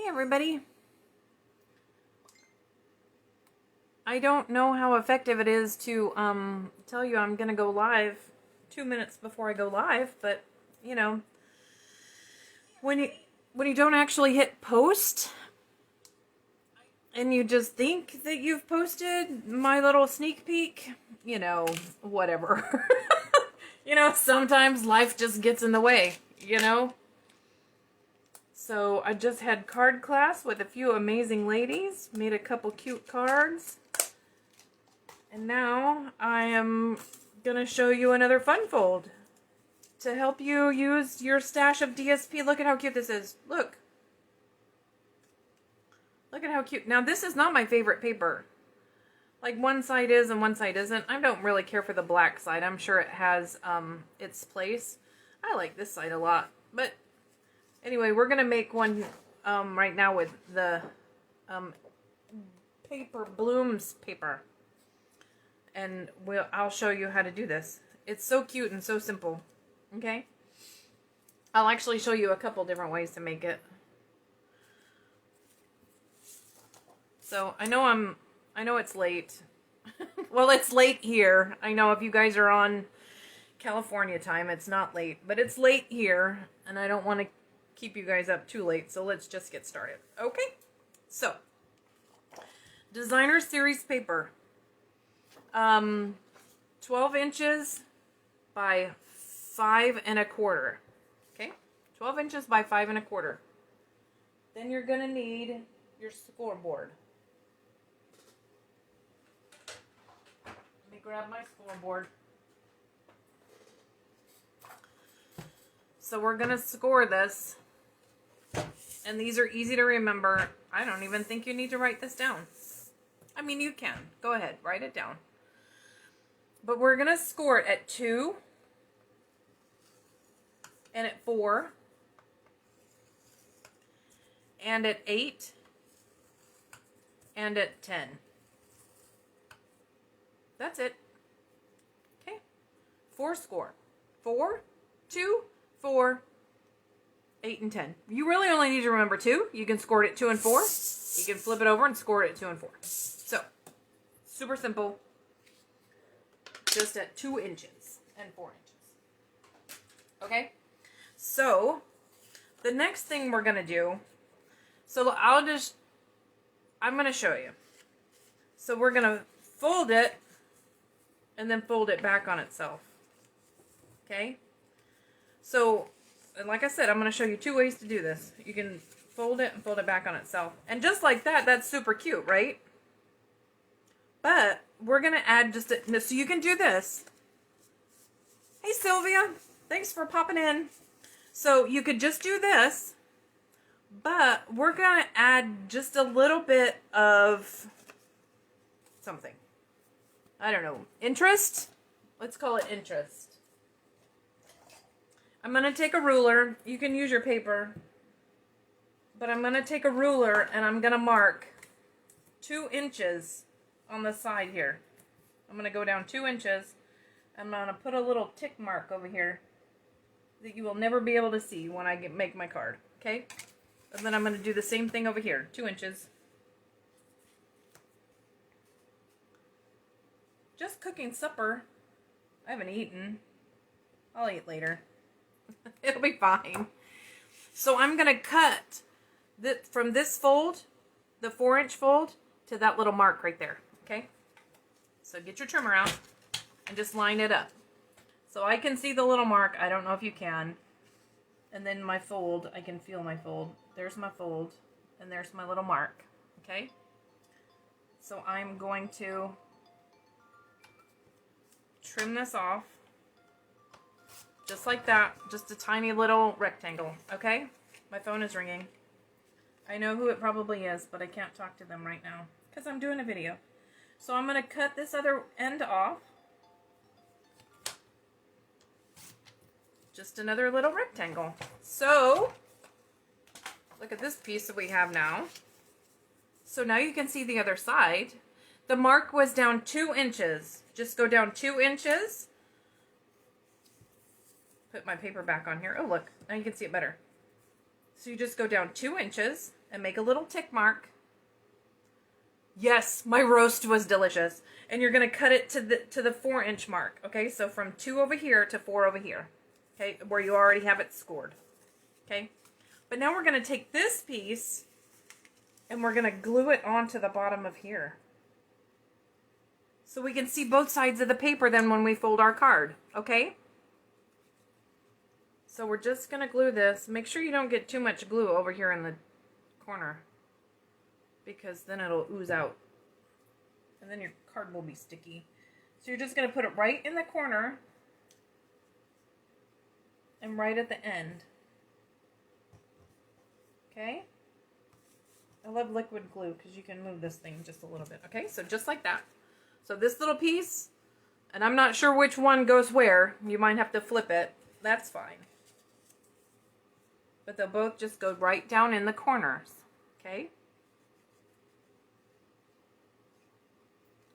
everybody. I don't know how effective it is to tell you I'm gonna go live 2 minutes before I go live, but you know, when you don't actually hit post and you just think that you've posted my little sneak peek, you know, whatever. You know, sometimes life just gets in the way, you know? So I just had card class with a few amazing ladies, made a couple cute cards. And now I am gonna show you another fun fold to help you use your stash of DSP. Look at how cute this is. Look. Look at how cute. Now this is not my favorite paper. Like one side is and one side isn't. I don't really care for the black side. I'm sure it has its place. I like this side a lot. But anyway, we're going to make one right now with the paper, Blooms paper. And I'll show you how to do this. It's so cute and so simple. Okay? I'll actually show you a couple different ways to make it. So I know it's late. Well, it's late here. I know if you guys are on California time, it's not late, but it's late here, and I don't want to keep you guys up too late, so let's just get started. Okay? So, Designer Series paper. 12 inches by 5 1/4. Okay? 12 inches by 5 1/4. Then you're going to need your scoreboard. Grab my scoreboard. So we're going to score this. And these are easy to remember. I don't even think you need to write this down. I mean, you can. Go ahead, write it down. But we're going to score it at 2 and at 4 and at 8 and at 10. That's it. Okay. 4 score. 4, 2, 4, 8, and 10. You really only need to remember 2. You can score it at 2 and 4. You can flip it over and score it at 2 and 4. So, super simple. Just at 2 inches and 4 inches. Okay? So, the next thing we're going to do, so I'm going to show you. So we're going to fold it and then fold it back on itself. Okay? So, and like I said, I'm going to show you 2 ways to do this. You can fold it and fold it back on itself. And just like that, that's super cute, right? But we're going to add just a, so you can do this. Hey Sylvia, thanks for popping in. So you could just do this, but we're going to add just a little bit of something. I don't know, interest? Let's call it interest. I'm going to take a ruler. You can use your paper. But I'm going to take a ruler and I'm going to mark 2 inches on the side here. I'm going to go down 2 inches. I'm going to put a little tick mark over here that you will never be able to see when I make my card. Okay? And then I'm going to do the same thing over here. 2 inches. Just cooking supper. I haven't eaten. I'll eat later. It'll be fine. So I'm going to cut from this fold, the 4-inch fold, to that little mark right there. Okay? So get your trimmer out and just line it up. So I can see the little mark. I don't know if you can. And then my fold, I can feel my fold. There's my fold. And there's my little mark. Okay? So I'm going to trim this off. Just like that. Just a tiny little rectangle. Okay? My phone is ringing. I know who it probably is, but I can't talk to them right now because I'm doing a video. So I'm going to cut this other end off. Just another little rectangle. So, look at this piece that we have now. So now you can see the other side. The mark was down 2 inches. Just go down 2 inches. Put my paper back on here. Oh, look. Now you can see it better. So you just go down 2 inches and make a little tick mark. Yes, my roast was delicious. And you're going to cut it to the 4-inch mark. Okay, so from 2 over here to 4 over here. Okay, where you already have it scored. Okay, but now we're going to take this piece and we're going to glue it onto the bottom of here. So we can see both sides of the paper then when we fold our card. Okay? So we're just going to glue this. Make sure you don't get too much glue over here in the corner, because then it'll ooze out. And then your card will be sticky. So you're just going to put it right in the corner and right at the end. Okay? I love liquid glue because you can move this thing just a little bit. Okay, so just like that. So this little piece, and I'm not sure which one goes where. You might have to flip it. That's fine. But they'll both just go right down in the corners. Okay?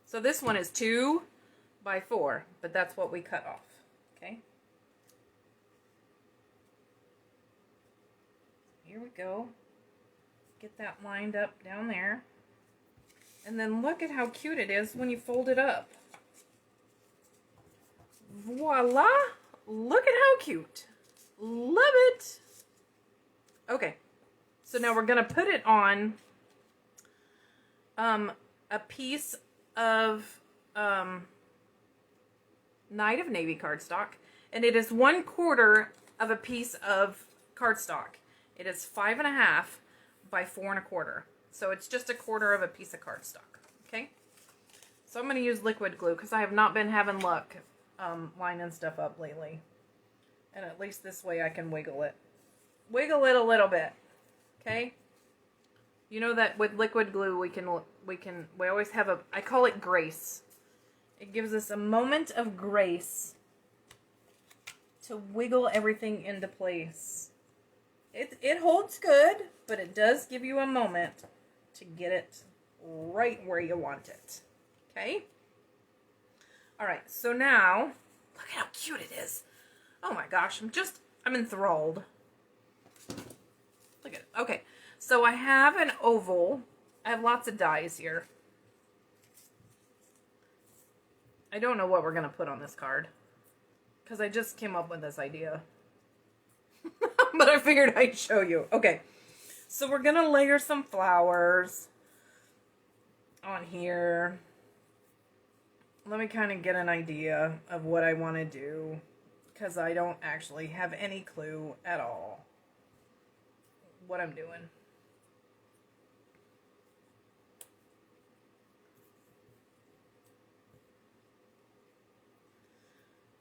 So this one is 2 by 4, but that's what we cut off. Okay? Here we go. Get that lined up down there. And then look at how cute it is when you fold it up. Voila! Look at how cute. Love it! Okay, so now we're going to put it on a piece of Night of Navy cardstock, and it is 1/4 of a piece of cardstock. It is 5.5 by 4.25, so it's just 1/4 of a piece of cardstock. Okay, so I'm going to use liquid glue because I have not been having luck lining stuff up lately, and at least this way I can wiggle it. Wiggle it a little bit, okay? You know that with liquid glue we always have I call it grace. It gives us a moment of grace to wiggle everything into place. It holds good, but it does give you a moment to get it right where you want it, okay? All right, so now look at how cute it is. Oh my gosh, I'm enthralled. Look at it. Okay, so I have an oval. I have lots of dies here. I don't know what we're going to put on this card, because I just came up with this idea. But I figured I'd show you. Okay, so we're going to layer some flowers on here. Let me kind of get an idea of what I want to do, because I don't actually have any clue at all what I'm doing.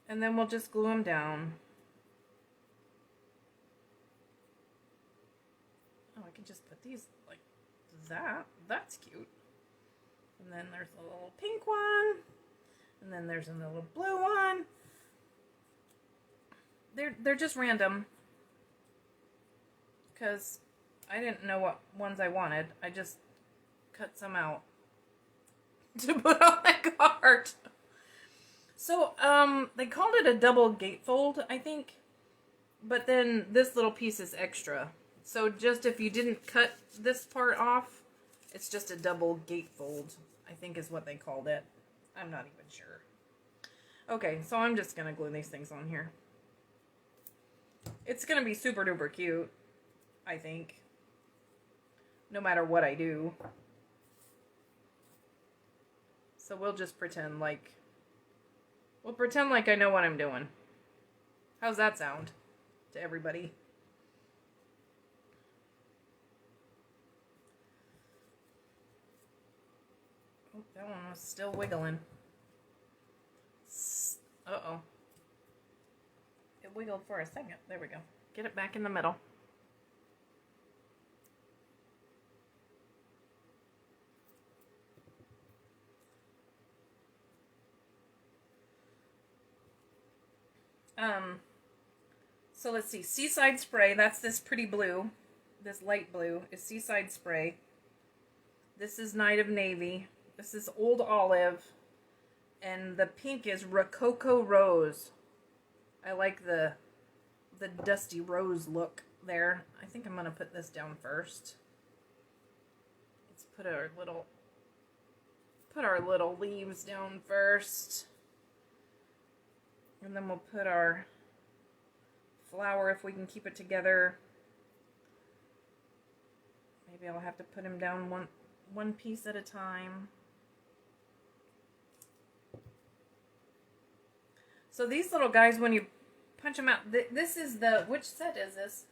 And then we'll just glue them down. Oh, I can just put these like that. That's cute. And then there's a little pink one. And then there's a little blue one. They're just random, because I didn't know what ones I wanted. I just cut some out to put on the card. So, they called it a double gatefold, I think. But then this little piece is extra. So just if you didn't cut this part off, it's just a double gatefold, I think is what they called it. I'm not even sure. Okay, so I'm just going to glue these things on here. It's going to be super duper cute, I think, no matter what I do. So we'll just pretend like, I know what I'm doing. How's that sound to everybody? Oh, that one was still wiggling. Uh-oh. It wiggled for a second. There we go. Get it back in the middle. So let's see. Seaside Spray. That's this pretty blue. This light blue is Seaside Spray. This is Night of Navy. This is Old Olive. And the pink is Rococo Rose. I like the dusty rose look there. I think I'm going to put this down first. Let's put our little leaves down first. And then we'll put our flower if we can keep it together. Maybe I'll have to put them down one piece at a time. So these little guys, when you punch them out, this is which set is this?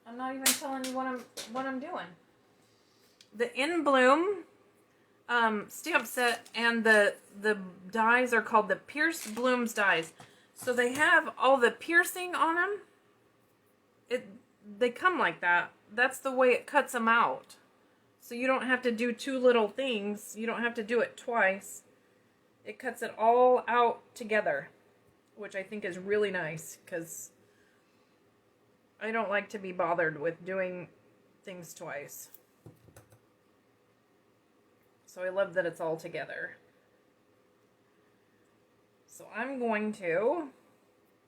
I'm not even telling you what I'm doing. The In Bloom stamp set, and the dies are called the Pierced Blooms dies. So they have all the piercing on them. They come like that. That's the way it cuts them out. So you don't have to do two little things. You don't have to do it twice. It cuts it all out together, which I think is really nice, because I don't like to be bothered with doing things twice. So I love that it's all together. So I'm going to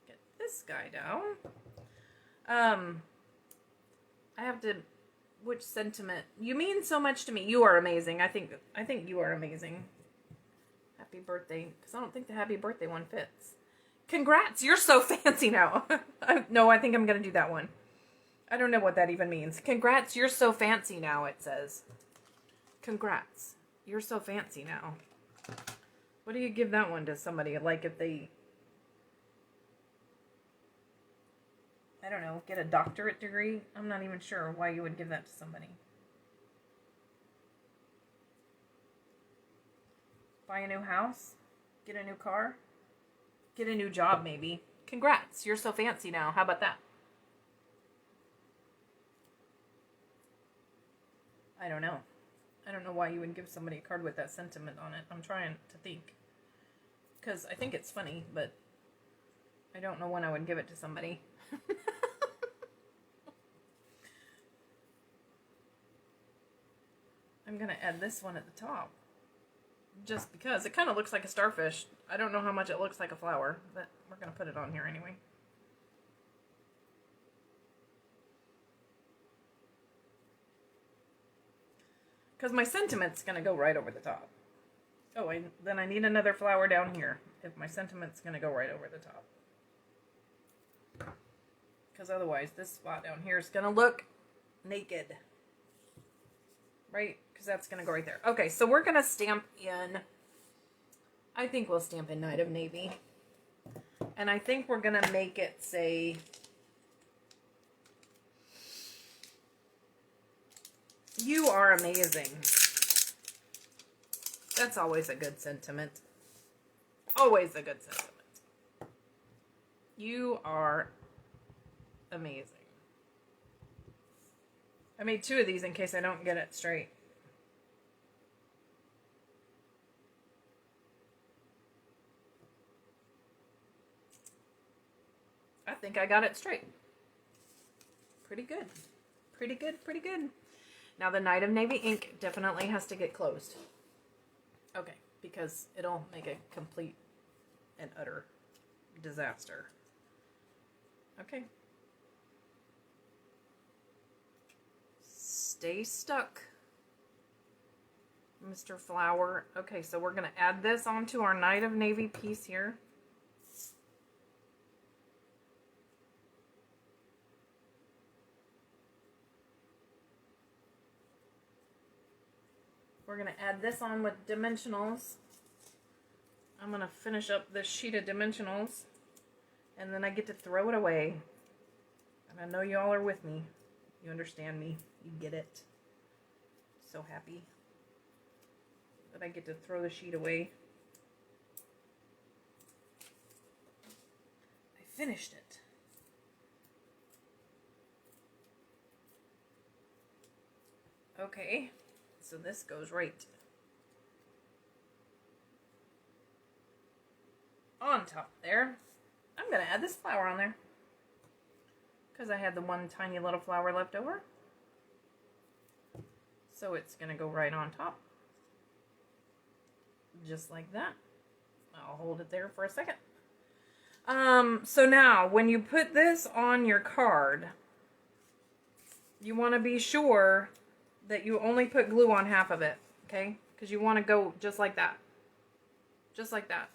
get this guy down. I have to, which sentiment? You mean so much to me. You are amazing. I think you are amazing. Happy birthday. Because I don't think the happy birthday one fits. Congrats, you're so fancy now. No, I think I'm going to do that one. I don't know what that even means. Congrats, you're so fancy now, it says. Congrats, you're so fancy now. What do you give that one to somebody? Like if they, I don't know, get a doctorate degree? I'm not even sure why you would give that to somebody. Buy a new house? Get a new car? Get a new job, maybe. Congrats, you're so fancy now. How about that? I don't know. I don't know why you would give somebody a card with that sentiment on it. I'm trying to think. Because I think it's funny, but I don't know when I would give it to somebody. I'm going to add this one at the top. Just because. It kind of looks like a starfish. I don't know how much it looks like a flower, but we're going to put it on here anyway. Because my sentiment's going to go right over the top. Oh, then I need another flower down here if my sentiment's going to go right over the top. Because otherwise this spot down here is going to look naked. Right? Because that's going to go right there. Okay, so we're going to stamp in, I think we'll stamp in Night of Navy. And I think we're going to make it say, you are amazing. That's always a good sentiment. Always a good sentiment. You are amazing. I made 2 of these in case I don't get it straight. I think I got it straight. Pretty good. Pretty good, pretty good. Now the Night of Navy ink definitely has to get closed. Okay, because it'll make a complete and utter disaster. Okay. Stay stuck, Mr. Flower. Okay, so we're going to add this onto our Night of Navy piece here. We're going to add this on with dimensionals. I'm going to finish up this sheet of dimensionals, and then I get to throw it away. And I know you all are with me. You understand me. You get it. So happy that I get to throw the sheet away. I finished it. Okay, so this goes right on top there. I'm going to add this flower on there because I had the one tiny little flower left over. So it's going to go right on top. Just like that. I'll hold it there for a second. So now, when you put this on your card, you want to be sure that you only put glue on half of it, okay? Because you want to go just like that. Just like that.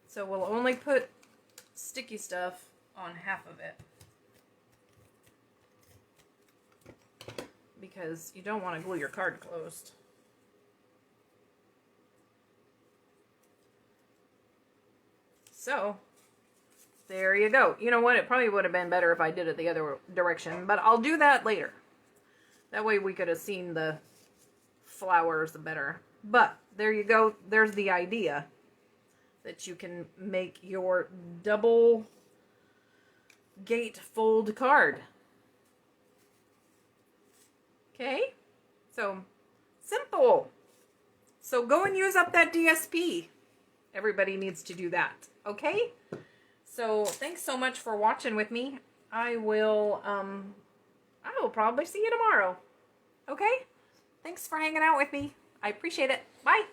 So we'll only put sticky stuff on half of it. Because you don't want to glue your card closed. So, there you go. You know what? It probably would have been better if I did it the other direction, but I'll do that later. That way we could have seen the flowers better. But there you go. There's the idea that you can make your double gatefold card. Okay? So, simple. So go and use up that DSP. Everybody needs to do that. Okay? So, thanks so much for watching with me. I will probably see you tomorrow. Okay? Thanks for hanging out with me. I appreciate it. Bye.